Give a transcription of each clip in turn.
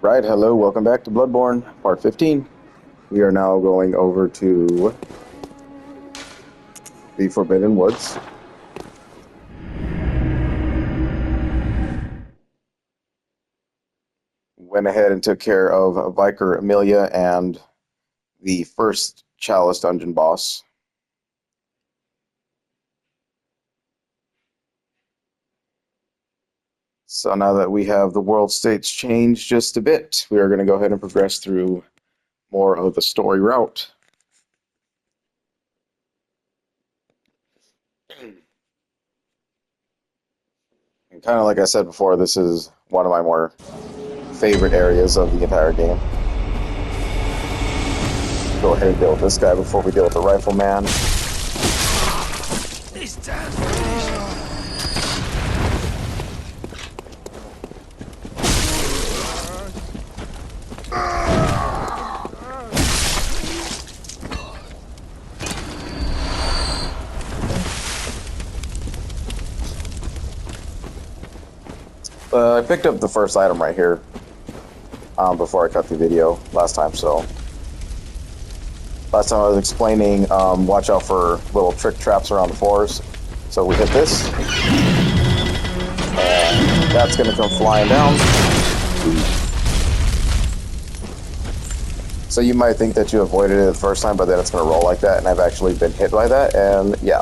Right, hello, welcome back to Bloodborne, part 15. We are now going over to the Forbidden Woods. Went ahead and took care of Vicar Amelia and the first Chalice dungeon boss. So now that we have the world states changed just a bit, we are going to go ahead and progress through more of the story route. And kind of like I said before, this is one of my more favorite areas of the entire game. Go ahead and deal with this guy before we deal with the rifleman. This damn I picked up the first item right here before I cut the video last time. So last time I was explaining, watch out for little trick traps around the floors. So we hit this, and that's going to come flying down. So you might think that you avoided it the first time, but then it's going to roll like that, and I've actually been hit by that, and yeah.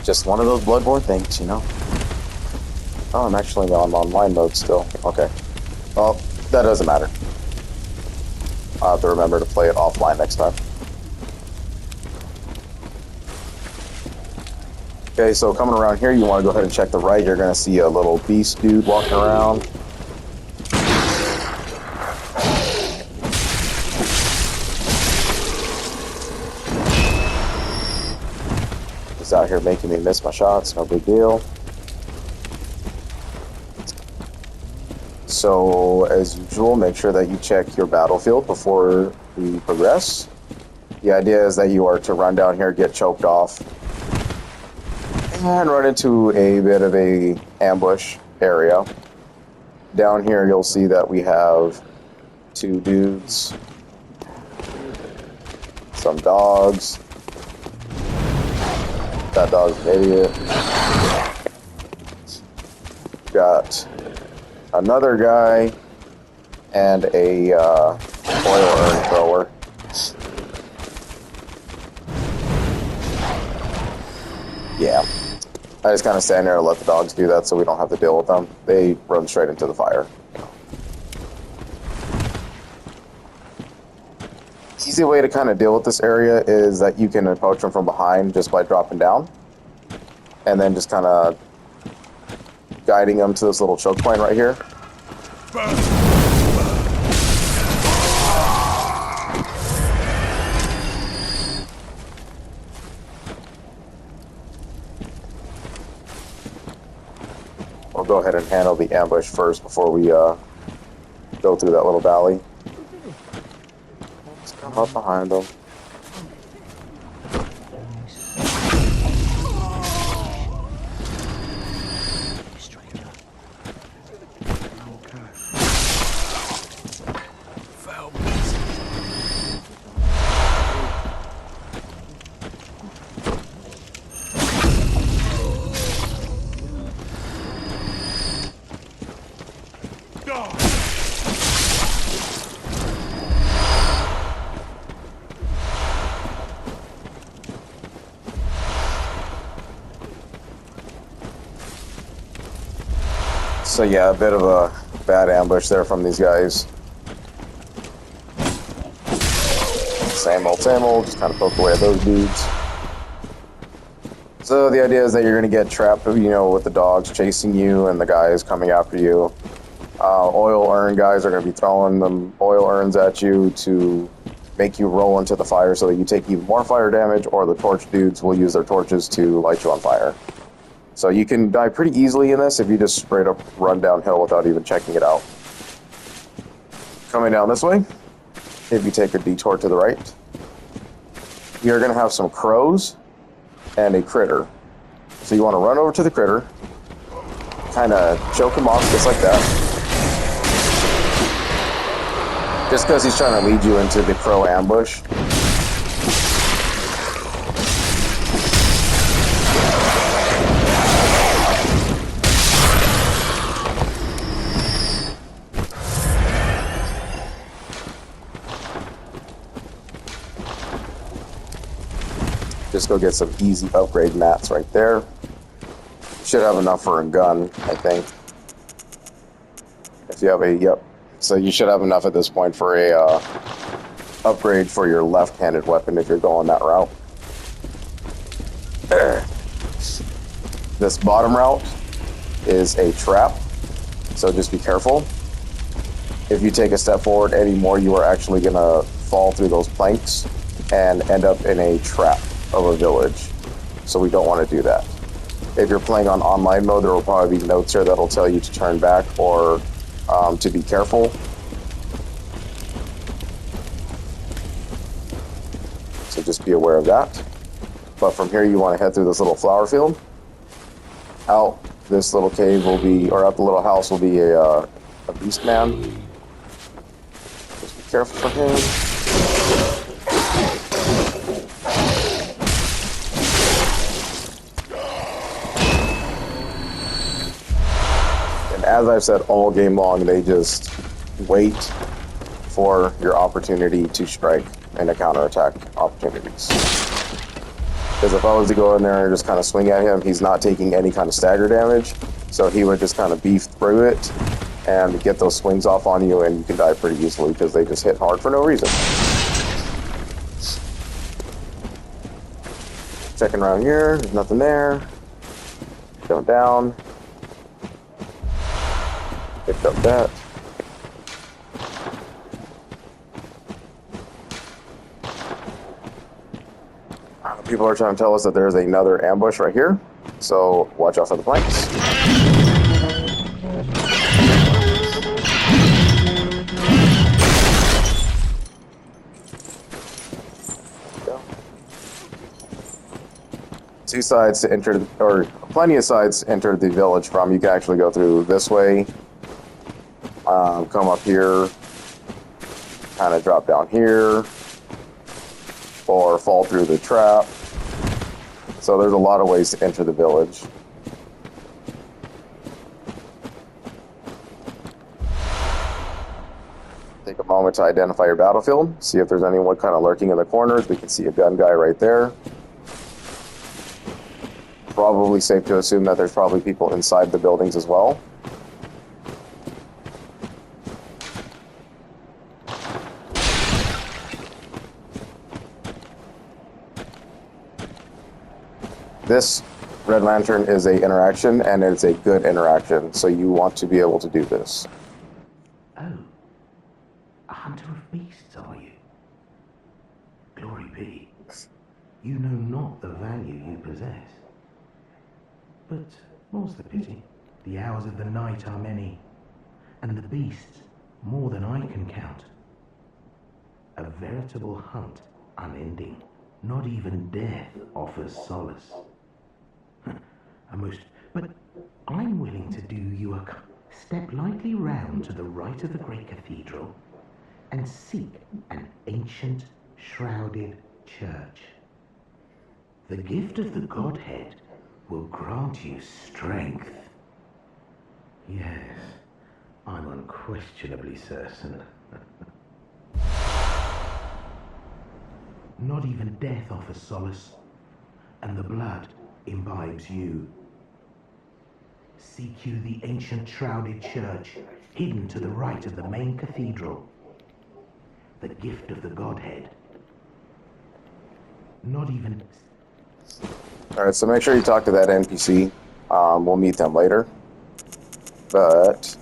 Just one of those Bloodborne things, you know. Oh, I'm actually on online mode still. Okay. Well, that doesn't matter. I'll have to remember to play it offline next time. Okay, so coming around here, you want to go ahead and check the right. You're going to see a little beast dude walking around. He's out here making me miss my shots, no big deal. So, as usual, make sure that you check your battlefield before we progress. The idea is that you are to run down here, get choked off, and run into a bit of a ambush area. Down here, you'll see that we have two dudes, some dogs. That dog's an idiot. Got another guy and a oil urn thrower. Yeah. I just kind of stand there and let the dogs do that so we don't have to deal with them. They run straight into the fire. Easy way to kind of deal with this area is that you can approach them from behind just by dropping down. And then just kind of guiding them to this little choke point right here. We'll go ahead and handle the ambush first before we go through that little valley. Let's come up behind them. So yeah, a bit of a bad ambush there from these guys. Same old, just kind of poke away at those dudes. So the idea is that you're going to get trapped, you know, with the dogs chasing you and the guys coming after you. Oil urn guys are going to be throwing them oil urns at you to make you roll into the fire so that you take even more fire damage, or the torch dudes will use their torches to light you on fire. So you can die pretty easily in this if you just straight up run downhill without even checking it out. Coming down this way, if you take a detour to the right, you're going to have some crows and a critter. So you want to run over to the critter, kind of choke him off just like that. Just because he's trying to lead you into the pro ambush. Just go get some easy upgrade mats right there. Should have enough for a gun, I think. If you have a, yep. So you should have enough at this point for a upgrade for your left-handed weapon if you're going that route. This bottom route is a trap, so just be careful. If you take a step forward anymore, you are actually gonna fall through those planks and end up in a trap of a village. So we don't want to do that. If you're playing on online mode, there will probably be notes here that'll tell you to turn back or to be careful. So just be aware of that. But from here, you want to head through this little flower field. Out this little cave will be, or out the little house will be a beast man. Just be careful for him. As I've said all game long, they just wait for your opportunity to strike and to counterattack opportunities. Because if I was to go in there and just kind of swing at him, he's not taking any kind of stagger damage, so he would just kind of beef through it and get those swings off on you, and you can die pretty easily because they just hit hard for no reason. Checking around here, there's nothing there. Going down. Picked up that. People are trying to tell us that there's another ambush right here, so watch out for the planks. Two sides to enter, or plenty of sides to enter the village from. You can actually go through this way. Come up here, kind of drop down here, or fall through the trap. So there's a lot of ways to enter the village. Take a moment to identify your battlefield, see if there's anyone kind of lurking in the corners. We can see a gun guy right there. Probably safe to assume that there's probably people inside the buildings as well. This Red Lantern is a interaction, and it's a good interaction, so you want to be able to do this. Oh, a hunter of beasts, are you? Glory be. You know not the value you possess. But more's the pity. The hours of the night are many, and the beasts more than I can count. A veritable hunt, unending. Not even death offers solace. But I'm willing to do you a step lightly round to the right of the great cathedral and seek an ancient, shrouded church. The gift of the Godhead will grant you strength. Yes, I'm unquestionably certain. Not even death offers solace, and the blood imbibes you. Seek you the ancient shrouded church, hidden to the right of the main cathedral. The gift of the Godhead. Not even... Alright, so make sure you talk to that NPC. We'll meet them later. But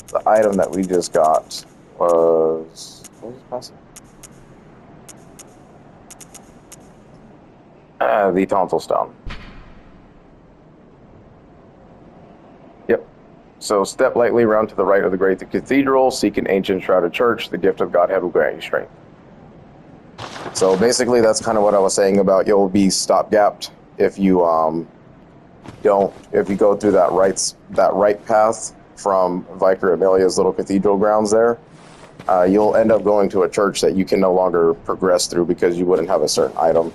the item that we just got was... What was it passing? The tonsil stone. Yep. So step lightly round to the right of the great cathedral, seek an ancient shrouded church, the gift of Godhead will grant you strength. So basically that's kind of what I was saying about you'll be stopgapped if you if you go through that right path from Vicar Amelia's little cathedral grounds there, you'll end up going to a church that you can no longer progress through because you wouldn't have a certain item.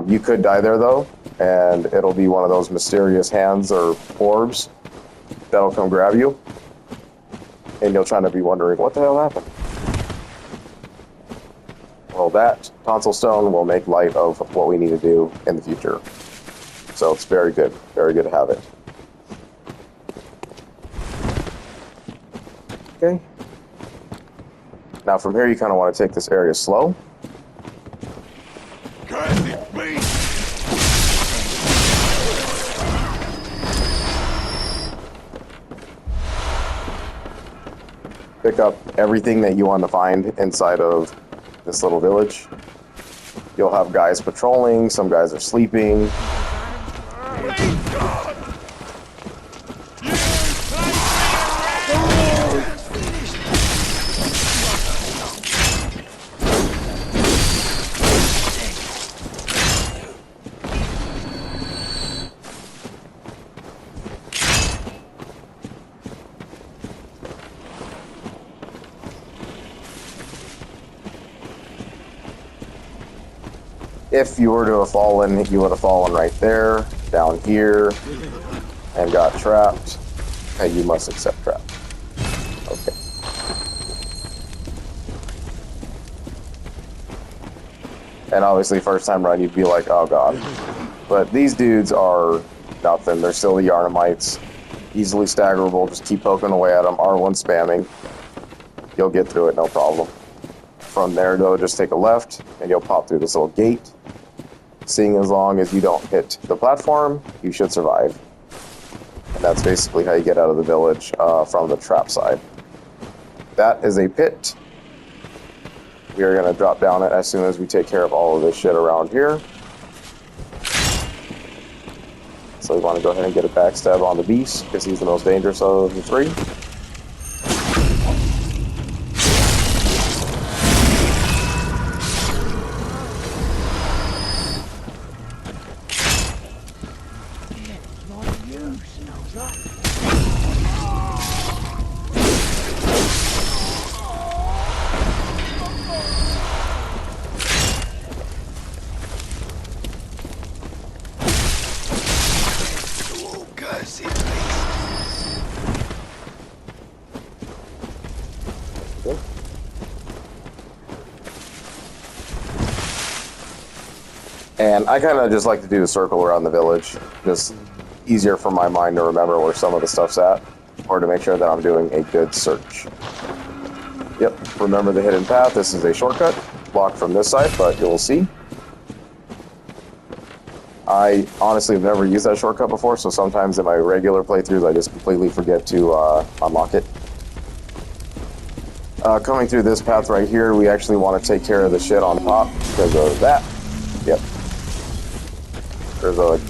You could die there though, and it'll be one of those mysterious hands or orbs that'll come grab you, and you'll try to be wondering what the hell happened. Well, that tonsil stone will make light of what we need to do in the future. So it's very good to have it. Okay. Now from here you kind of want to take this area slow. Pick up everything that you want to find inside of this little village. You'll have guys patrolling, some guys are sleeping. If you were to have fallen, you would have fallen right there, down here, and got trapped. And you must accept trap. Okay. And obviously, first time run, you'd be like, oh god. But these dudes are nothing. They're still the Yarnamites. Easily staggerable. Just keep poking away at them. R1 spamming. You'll get through it, no problem. From there, though, just take a left, and you'll pop through this little gate. Seeing as long as you don't hit the platform, you should survive. And that's basically how you get out of the village from the trap side. That is a pit. We are going to drop down it as soon as we take care of all of this shit around here. So we want to go ahead and get a backstab on the beast, because he's the most dangerous of the three. And I kind of just like to do the circle around the village. Just easier for my mind to remember where some of the stuff's at, or to make sure that I'm doing a good search. Yep, remember the hidden path. This is a shortcut, blocked from this side, but you'll see. I honestly have never used that shortcut before, so sometimes in my regular playthroughs I just completely forget to unlock it. Coming through this path right here, we actually want to take care of the shit on top because of that. Yep. There's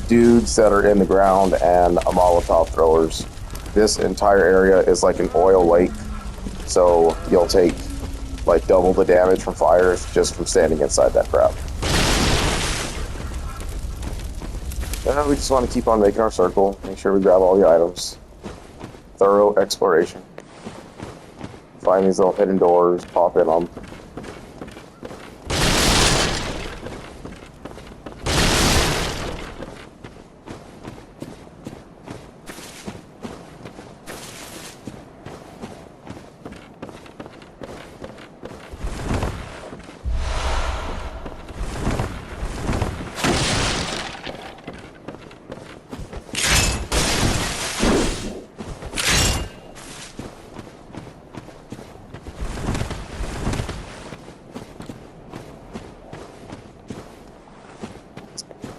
dudes that are in the ground and a Molotov throwers. This entire area is like an oil lake, so you'll take like double the damage from fire just from standing inside that crap. We just want to keep on making our circle, make sure we grab all the items. Thorough exploration. Find these little hidden doors, pop in them.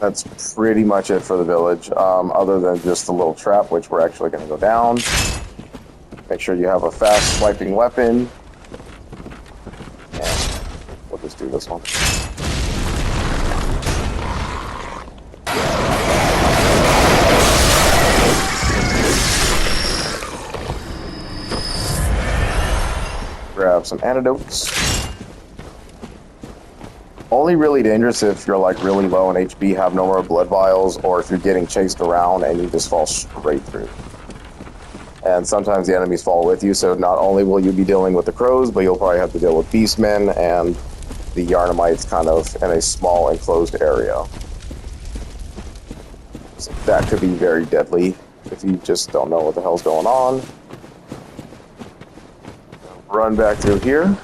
That's pretty much it for the village, other than just the little trap, which we're actually going to go down. Make sure you have a fast swiping weapon. And we'll just do this one. Grab some antidotes. Only really dangerous if you're like really low in HP, have no more blood vials, or if you're getting chased around and you just fall straight through. And sometimes the enemies fall with you, so not only will you be dealing with the crows, but you'll probably have to deal with beastmen and the Yarnamites kind of in a small enclosed area. So that could be very deadly if you just don't know what the hell's going on. Run back through here.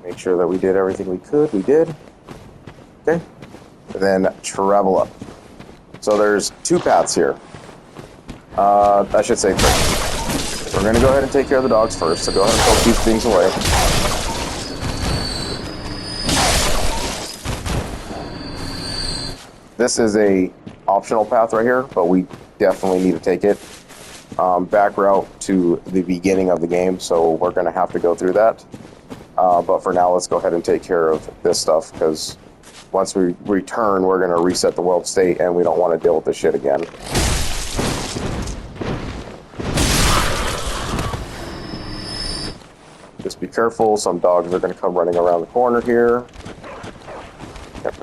Make sure that we did everything we could. We did. Okay. And then travel up. So there's 2 paths here. I should say 3. We're going to go ahead and take care of the dogs first, so go ahead and poke these things away. This is a optional path right here, but we definitely need to take it. Back route to the beginning of the game, so we're going to have to go through that. But for now, let's go ahead and take care of this stuff, because once we return, we're going to reset the world state, and we don't want to deal with this shit again. Just be careful. Some dogs are going to come running around the corner here. Yep.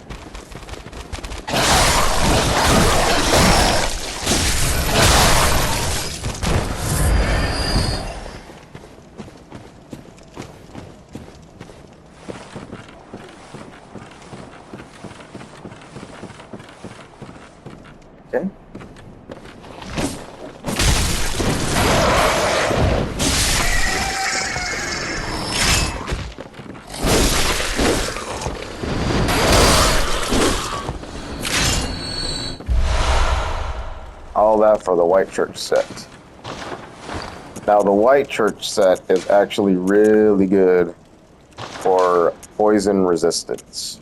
Okay. All that for the white church set. Now the white church set is actually really good for poison resistance.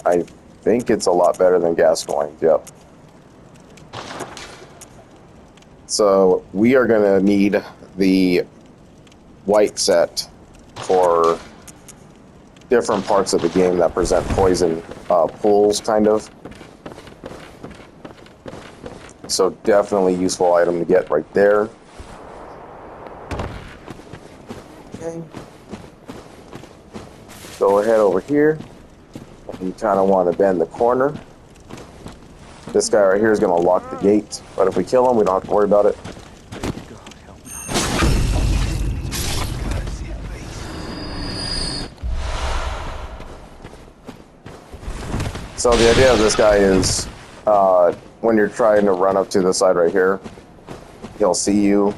I think it's a lot better than Gascoigne, yep. So we are going to need the white set for different parts of the game that present poison pools, kind of. So definitely useful item to get right there. Okay. Go ahead over here. You kind of want to bend the corner. This guy right here is going to lock the gate, but if we kill him, we don't have to worry about it. So the idea of this guy is, when you're trying to run up to the side right here, he'll see you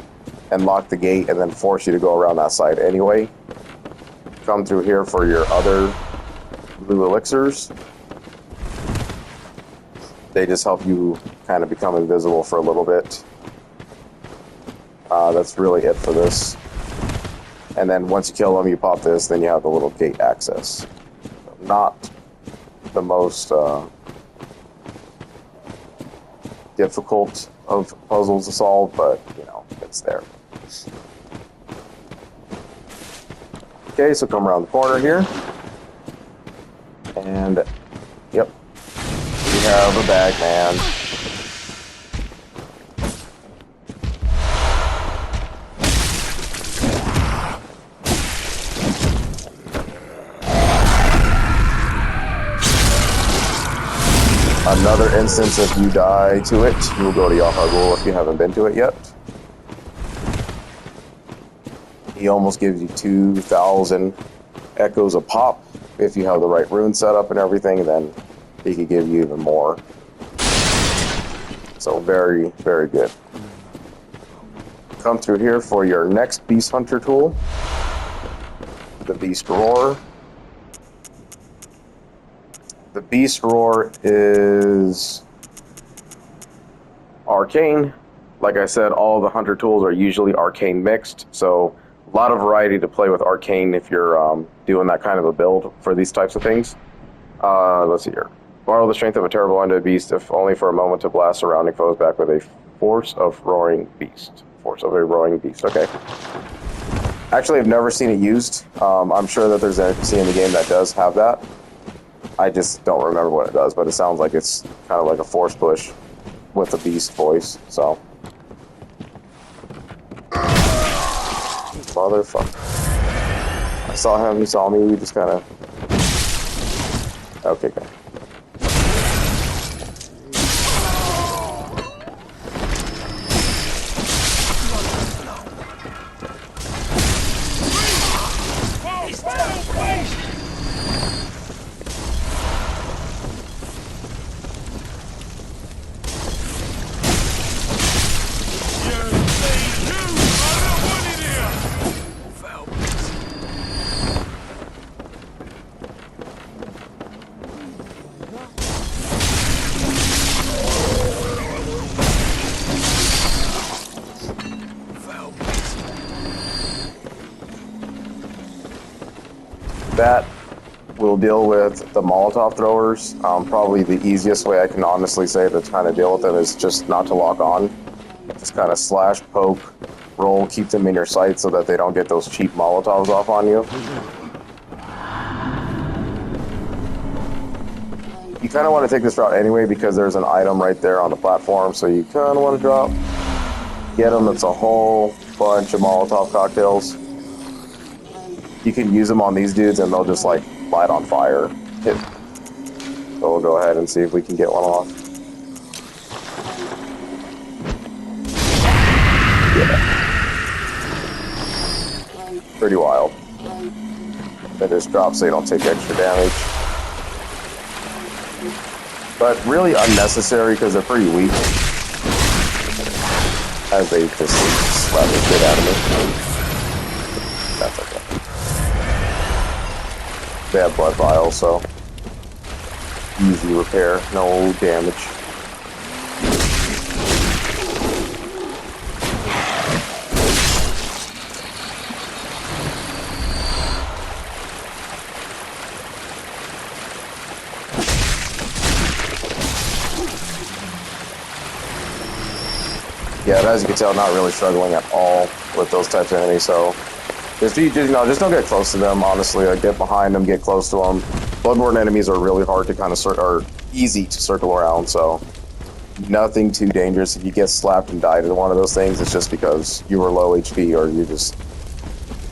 and lock the gate and then force you to go around that side anyway. Come through here for your other blue elixirs. They just help you kind of become invisible for a little bit. That's really it for this. And then once you kill them, you pop this, then you have the little gate access. So not the most difficult of puzzles to solve, but, you know, it's there. Okay, so come around the corner here. And, yep. We have a bag, man. Another instance, if you die to it, you'll go to Yahar'gul if you haven't been to it yet. He almost gives you 2,000 echoes a pop. If you have the right rune set up and everything, then he could give you even more. So very, very good. Come through here for your next Beast Hunter tool. The Beast Roar. The Beast Roar is arcane. Like I said, all the Hunter tools are usually arcane mixed, so a lot of variety to play with arcane if you're doing that kind of a build for these types of things. Let's see here. Borrow the strength of a terrible undead beast, if only for a moment, to blast surrounding foes back with a force of roaring beast. Force of a roaring beast. Okay. Actually, I've never seen it used. I'm sure that there's an NPC in the game that does have that. I just don't remember what it does, but it sounds like it's kind of like a force push with a beast voice, so. Motherfucker. I saw him, he saw me, we just kind of... Okay, good. That will deal with the Molotov throwers. Probably the easiest way I can honestly say to kind of deal with them is just not to lock on. Just kind of slash, poke, roll, keep them in your sight so that they don't get those cheap Molotovs off on you. You kind of want to take this route anyway because there's an item right there on the platform, so you kind of want to drop. Get them, it's a whole bunch of Molotov cocktails. You can use them on these dudes and they'll just like light on fire. So we'll go ahead and see if we can get one off. Yeah. Pretty wild. Then just drop so you don't take extra damage. But really unnecessary because they're pretty weak. As they just slap the shit out of me. That's okay. They have blood vials, so easy repair, no damage. Yeah, as you can tell, not really struggling at all with those types of enemies, so just don't get close to them, honestly. Like, get behind them, get close to them. Bloodborne enemies are really hard to kind of are easy to circle around, so nothing too dangerous. If you get slapped and died in one of those things, it's just because you were low HP or you just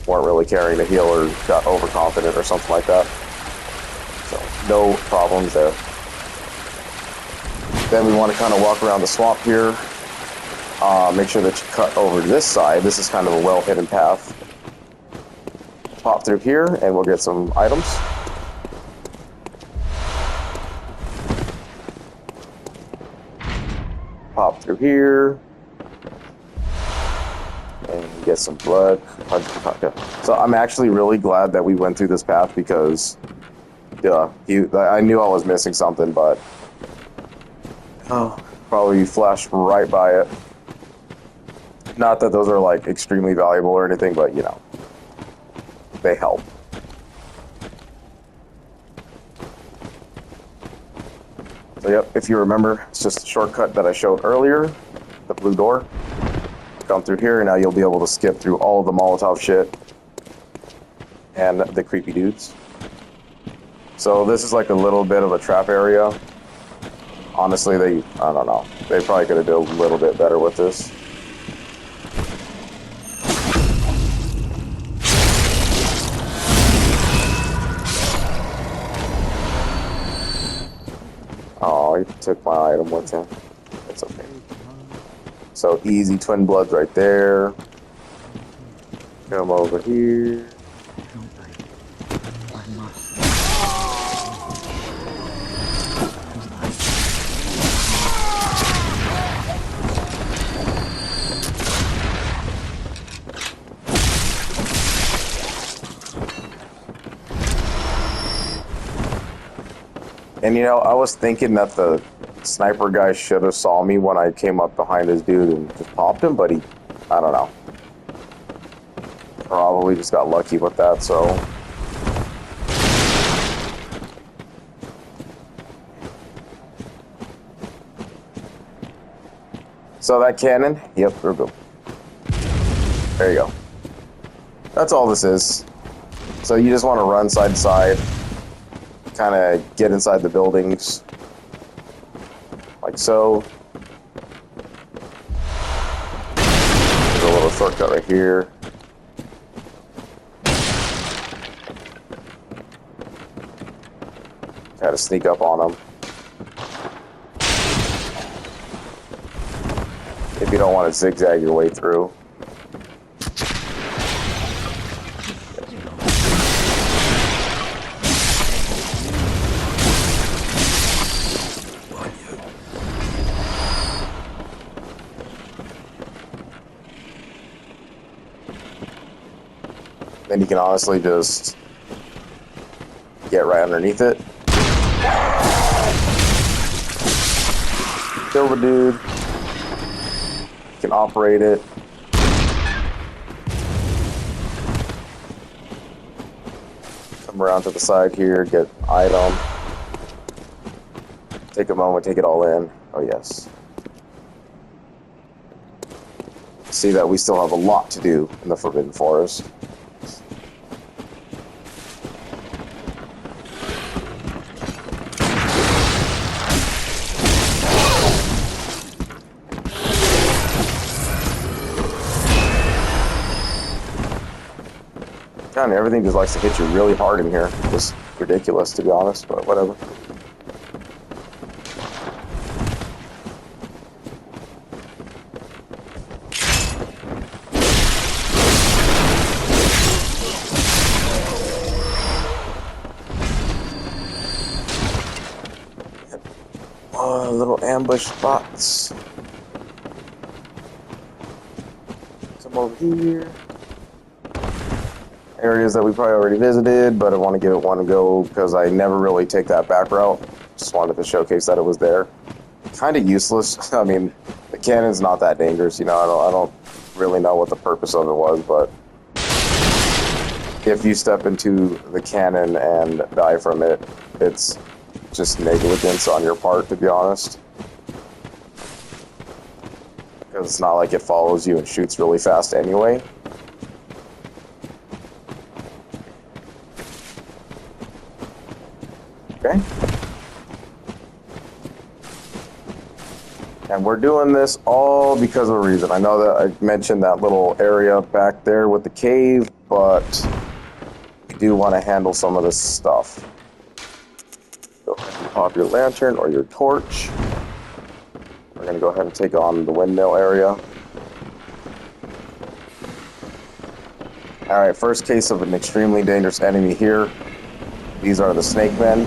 weren't really carrying a heal or got overconfident or something like that. So, no problems there. Then we want to kind of walk around the swamp here. Make sure that you cut over to this side. This is kind of a well-hidden path. Pop through here, and we'll get some items. Pop through here. And get some blood. So I'm actually really glad that we went through this path because I knew I was missing something, but probably flashed right by it. Not that those are like extremely valuable or anything, but you know, they help. So yep, if you remember, it's just a shortcut that I showed earlier, the blue door. Come through here, and now you'll be able to skip through all of the Molotov shit and the creepy dudes. So this is like a little bit of a trap area. Honestly, I don't know, they probably could have done a little bit better with this. Oh, he took my item with him. It's okay. So easy twin bloods right there. Come over here. And you know, I was thinking that the sniper guy should have saw me when I came up behind his dude and just popped him, but I don't know. Probably just got lucky with that, so. So that cannon, yep, we're good. There you go. That's all this is. So you just want to run side to side. Kind of get inside the buildings, like so. There's a little shortcut right here. to sneak up on them. If you don't want to zigzag your way through. Then you can honestly just get right underneath it. Kill the dude. You can operate it. Come around to the side here, get item. Take a moment, take it all in. Oh yes. See that we still have a lot to do in the Forbidden Forest. God, everything just likes to hit you really hard in here. Just ridiculous, to be honest, but whatever. Little ambush spots. Some over here. Areas that we probably already visited, but I want to give it one go because I never really take that back route. Just wanted to showcase that it was there. Kind of useless. I mean, the cannon's not that dangerous, you know. I don't really know what the purpose of it was, but if you step into the cannon and die from it, it's just negligence on your part, to be honest. Because it's not like it follows you and shoots really fast anyway. Okay. And we're doing this all because of a reason. I know that I mentioned that little area back there with the cave, but we do want to handle some of this stuff. Go ahead and pop your lantern or your torch. We're going to go ahead and take on the windmill area. Alright, first case of an extremely dangerous enemy here. These are the snake men.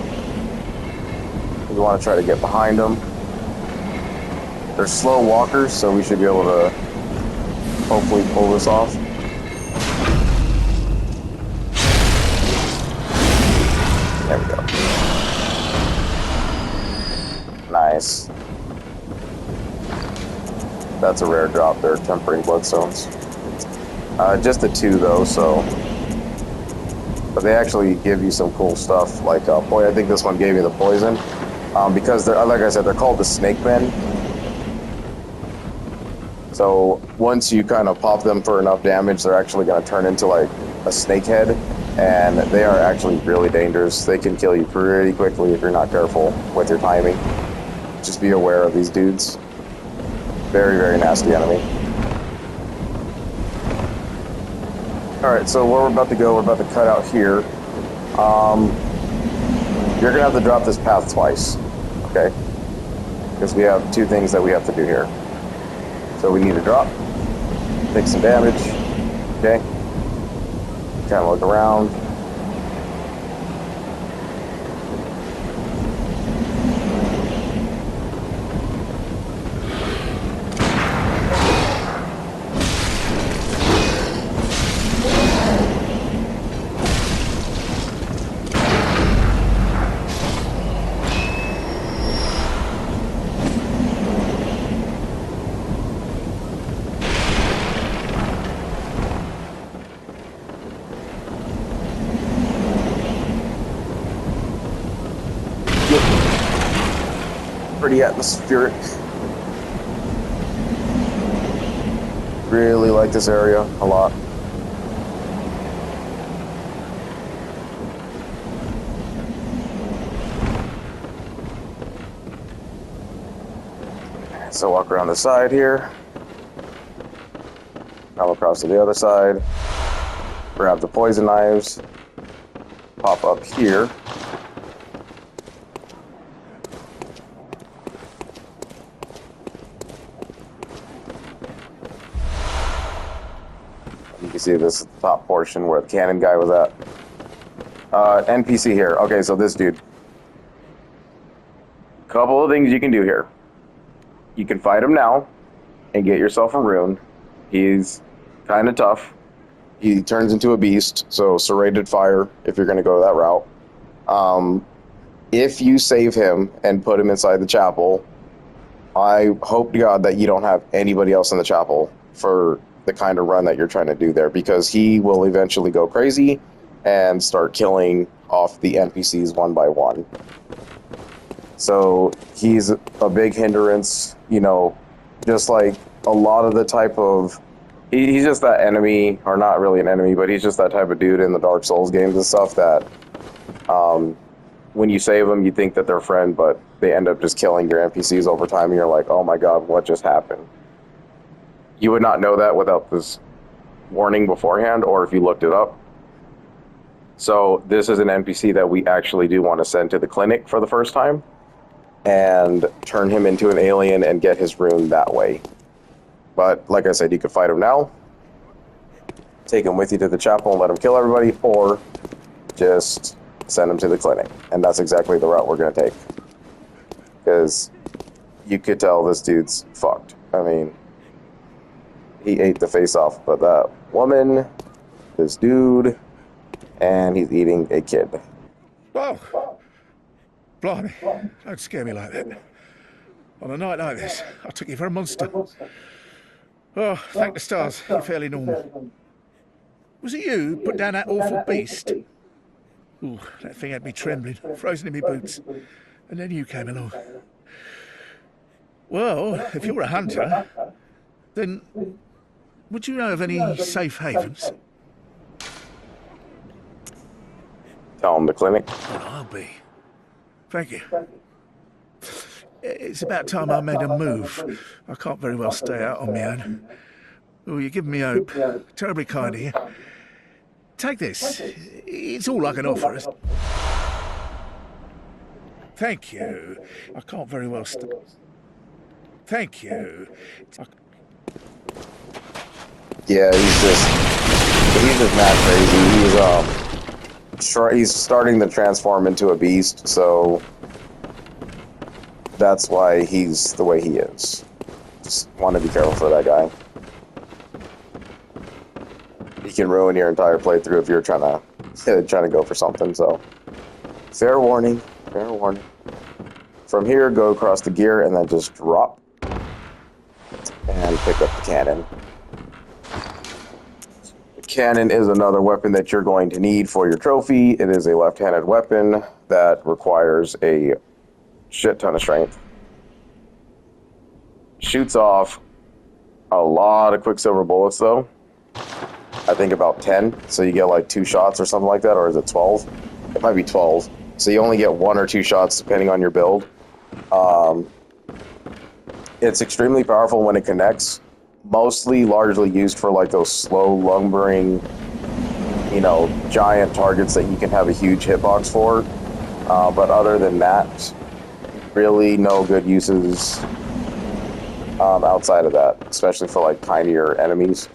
We want to try to get behind them. They're slow walkers, so we should be able to hopefully pull this off. There we go. Nice. That's a rare drop there, tempering bloodstones. Just the 2 though, so. But they actually give you some cool stuff, like, boy, I think this one gave me the poison. Because, they're, like I said, they're called the snake men. So, once you kind of pop them for enough damage, they're actually going to turn into, like, a snake head. And they are actually really dangerous. They can kill you pretty quickly if you're not careful with your timing. Just be aware of these dudes. Very, very nasty enemy. Alright, so where we're about to go, we're about to cut out here. You're going to have to drop this path twice, okay? Because we have 2 things that we have to do here. So we need to drop, take some damage, okay? Kind of look around. Pretty atmospheric. Really like this area a lot. So walk around the side here. Come across to the other side. Grab the poison knives. Pop up here. You see this is the top portion where the cannon guy was at. NPC here. Okay, so this dude. Couple of things you can do here. You can fight him now and get yourself a rune. He's kind of tough. He turns into a beast, so serrated fire if you're going to go that route. If you save him and put him inside the chapel, I hope to God that you don't have anybody else in the chapel for the kind of run that you're trying to do there, because he will eventually go crazy and start killing off the NPCs one by one. So he's a big hindrance, you know, just like a lot of the type of... He's just that enemy, or not really an enemy, but he's just that type of dude in the Dark Souls games and stuff that when you save them, you think that they're a friend, but they end up just killing your NPCs over time, and you're like, oh my god, what just happened? You would not know that without this warning beforehand, or if you looked it up. So this is an NPC that we actually do want to send to the clinic for the first time, and turn him into an alien and get his rune that way. But like I said, you could fight him now, take him with you to the chapel and let him kill everybody, or just send him to the clinic. And that's exactly the route we're going to take. Because you could tell this dude's fucked. I mean, he ate the face off of that woman, this dude, and he's eating a kid. Whoa! Blimey, don't scare me like that. On a night like this, I took you for a monster. Oh, thank the stars, you're fairly normal. Was it you who put down that awful beast? Ooh, that thing had me trembling, frozen in my boots. And then you came along. Well, if you're a hunter, then would you know of any safe havens? Tell him the clinic. Well, I'll be. Thank you. It's about time I made a move. I can't very well stay out on my own. Oh, you're giving me hope. Terribly kind of you. Take this. It's all I can offer us. Thank you. I can't very well stay. Thank you. Yeah, he's just mad crazy. He's starting to transform into a beast, so that's why he's the way he is. Just want to be careful for that guy. He can ruin your entire playthrough if you're trying to go for something. So, fair warning. Fair warning. From here, go across the gear and then just drop and pick up the cannon. The cannon is another weapon that you're going to need for your trophy. It is a left-handed weapon that requires a shit ton of strength. Shoots off a lot of Quicksilver bullets, though. I think about 10, so you get like 2 shots or something like that, or is it 12? It might be 12. So you only get 1 or 2 shots depending on your build. It's extremely powerful when it connects. Largely used for like those slow lumbering, you know, giant targets that you can have a huge hitbox for. But other than that, really no good uses outside of that, especially for like tinier enemies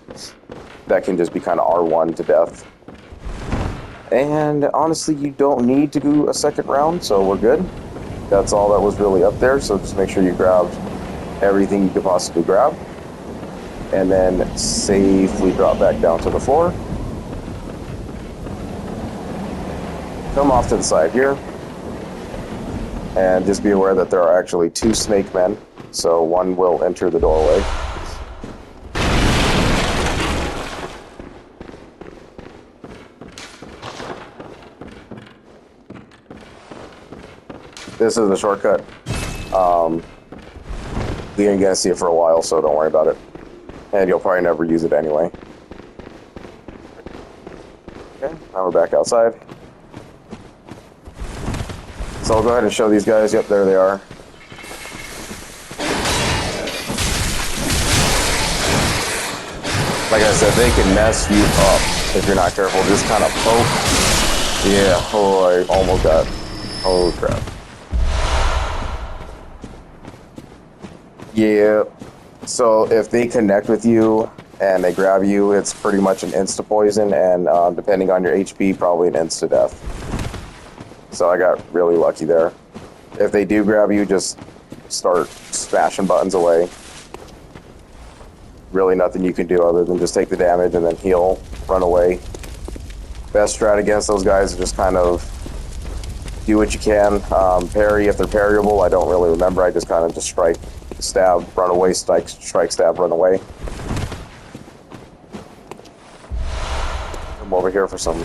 that can just be kind of R1 to death. And honestly, you don't need to do a second round, so we're good. That's all that was really up there, so just make sure you grabbed everything you could possibly grab. And then safely drop back down to the floor. Come off to the side here. And just be aware that there are actually 2 snake men, so one will enter the doorway. This is the shortcut. We ain't gonna see it for a while, so don't worry about it. And you'll probably never use it anyway. Okay, now we're back outside. So I'll go ahead and show these guys. Yep, there they are. Like I said, they can mess you up if you're not careful. Just kind of poke. Yeah, oh, I almost got... Oh, crap. Yeah, so if they connect with you and they grab you, it's pretty much an insta poison, and depending on your HP, probably an insta death. So I got really lucky there. If they do grab you, just start smashing buttons away. Really nothing you can do other than just take the damage and then heal, run away. Best strat against those guys is just kind of do what you can. Parry if they're parryable, I don't really remember. I just kind of just strike, stab, run away, strike, stab, run away. Come over here for some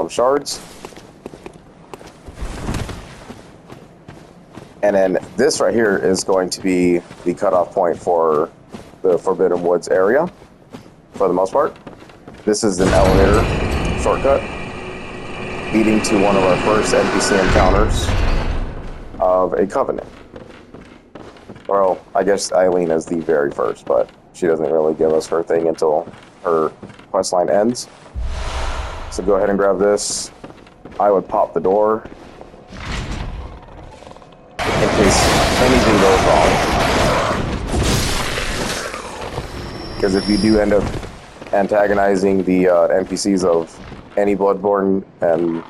shards. And then this right here is going to be the cutoff point for the Forbidden Woods area, for the most part. This is an elevator shortcut leading to one of our first NPC encounters of a Covenant. Well, I guess Eileen is the very first, but she doesn't really give us her thing until her questline ends. So go ahead and grab this. I would pop the door in case anything goes wrong. Because if you do end up antagonizing the NPCs of any Bloodborne and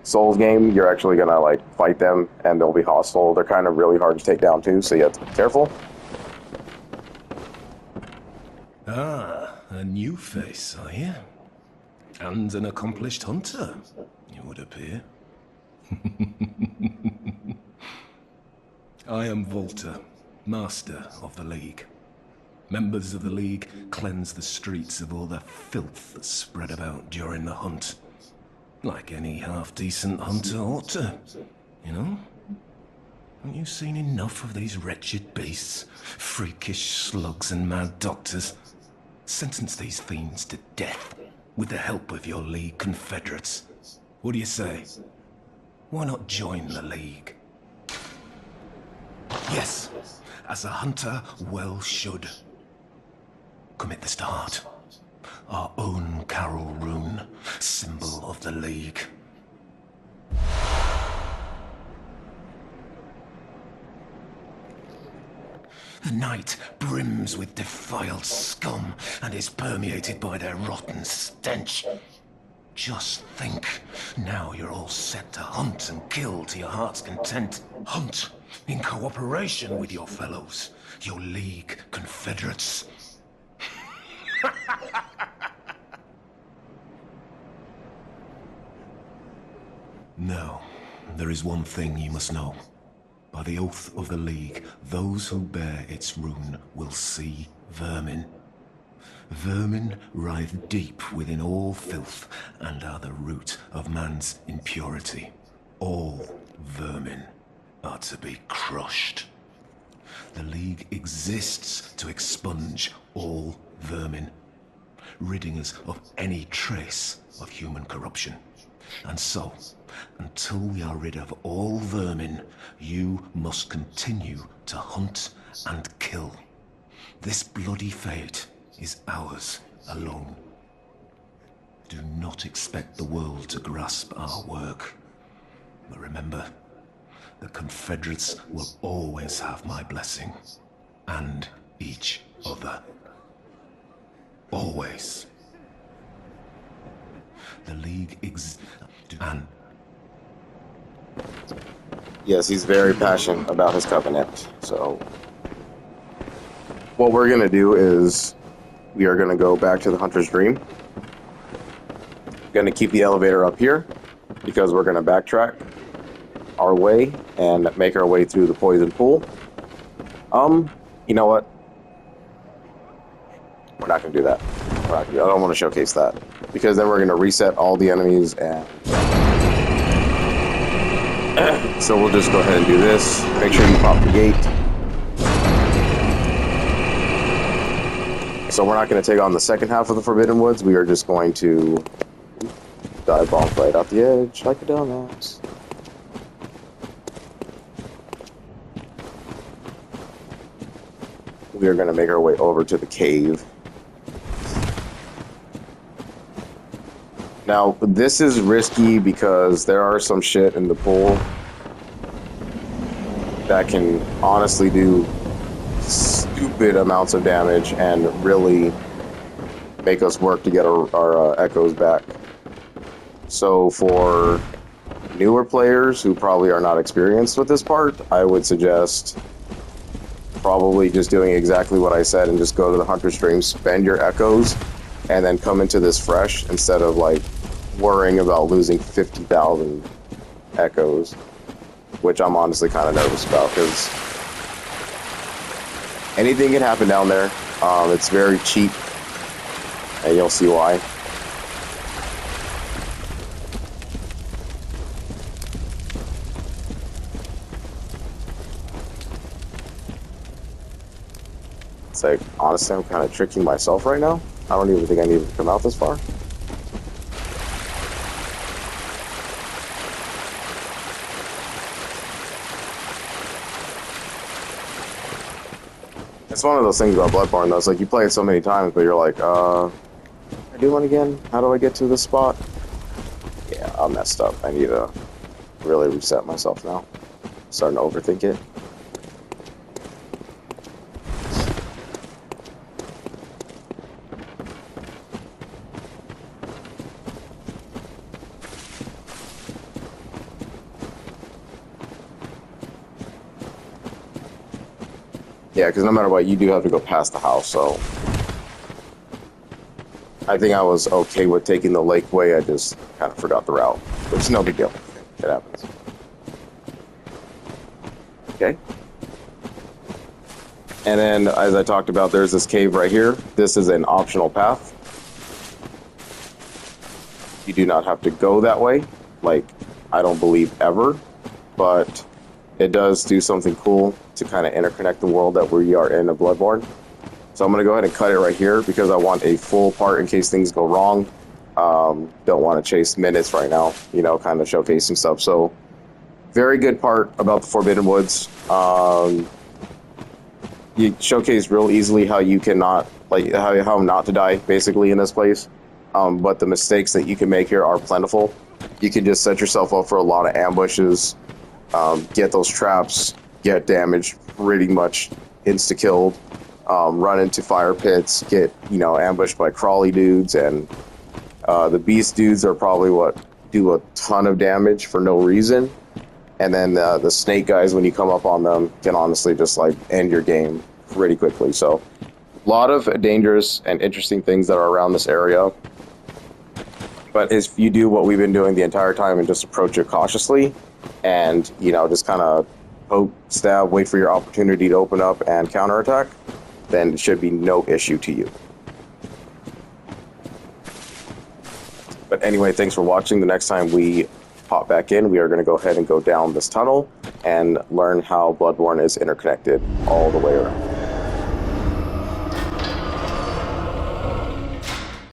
Souls game, you're actually gonna like fight them and they'll be hostile. They're kind of really hard to take down too, so you have to be careful. Ah, a new face, are you? And an accomplished hunter, it would appear. I am Volta, Master of the League. Members of the League cleanse the streets of all the filth that's spread about during the hunt. Like any half-decent hunter ought to, you know? Haven't you seen enough of these wretched beasts? Freakish slugs and mad doctors. Sentence these fiends to death with the help of your League confederates. What do you say? Why not join the League? Yes, as a hunter well should. Commit this to heart. Our own Carol rune, symbol of the League. The night brims with defiled scum and is permeated by their rotten stench. Just think, now you're all set to hunt and kill to your heart's content. Hunt in cooperation with your fellows, your League confederates. Now, there is one thing you must know. By the oath of the League, those who bear its rune will see vermin. Vermin writhe deep within all filth and are the root of man's impurity. All vermin are to be crushed. The League exists to expunge all vermin, ridding us of any trace of human corruption. And so, until we are rid of all vermin, you must continue to hunt and kill. This bloody fate is ours alone. Do not expect the world to grasp our work. But remember, the Confederates will always have my blessing, and each other. Always. The League and Yes, he's very passionate about his Covenant. So what we're gonna do is we are gonna go back to the Hunter's Dream. Gonna keep the elevator up here because we're gonna backtrack our way and make our way through the poison pool. You know what? We're not gonna do that. I don't want to showcase that because then we're gonna reset all the enemies and so we'll just go ahead and do this. Make sure you pop the gate. So we're not going to take on the second half of the Forbidden Woods. We are just going to dive off right off the edge like a dumbass. We are going to make our way over to the cave. Now, this is risky because there are some shit in the pool that can honestly do stupid amounts of damage and really make us work to get our echoes back. So for newer players who probably are not experienced with this part, I would suggest probably just doing exactly what I said and just go to the hunter stream, spend your echoes, and then come into this fresh instead of like worrying about losing 50,000 echoes, which I'm honestly kind of nervous about because anything can happen down there. It's very cheap, and you'll see why. It's like, honestly, I'm kind of tricking myself right now. I don't even think I need to come out this far. It's one of those things about Bloodborne, though. It's like, you play it so many times, but you're like, I do one again? How do I get to this spot? Yeah, I'm messed up. I need to really reset myself now. Starting to overthink it. Yeah, because no matter what, you do have to go past the house, so... I think I was okay with taking the lake way, I just kind of forgot the route. Which is no big deal. It happens. Okay. And then, as I talked about, there's this cave right here. This is an optional path. You do not have to go that way. Like, I don't believe ever. But it does do something cool to kind of interconnect the world that we are in Bloodborne. So I'm going to go ahead and cut it right here because I want a full part in case things go wrong. Don't want to chase minutes right now, you know, kind of showcasing stuff. So, very good part about the Forbidden Woods. You showcase real easily how you cannot, like, how not to die, basically, in this place. But the mistakes that you can make here are plentiful. You can just set yourself up for a lot of ambushes, get those traps, get damaged, pretty much insta-killed. Run into fire pits, get, you know, ambushed by crawly dudes, and the beast dudes are probably what do a ton of damage for no reason. And then the snake guys, when you come up on them, can honestly just like end your game pretty quickly. So a lot of dangerous and interesting things that are around this area. But if you do what we've been doing the entire time and just approach it cautiously and, you know, just kind of poke, stab, wait for your opportunity to open up and counterattack, then it should be no issue to you. But anyway, thanks for watching. The next time we pop back in, we are going to go ahead and go down this tunnel and learn how Bloodborne is interconnected all the way around.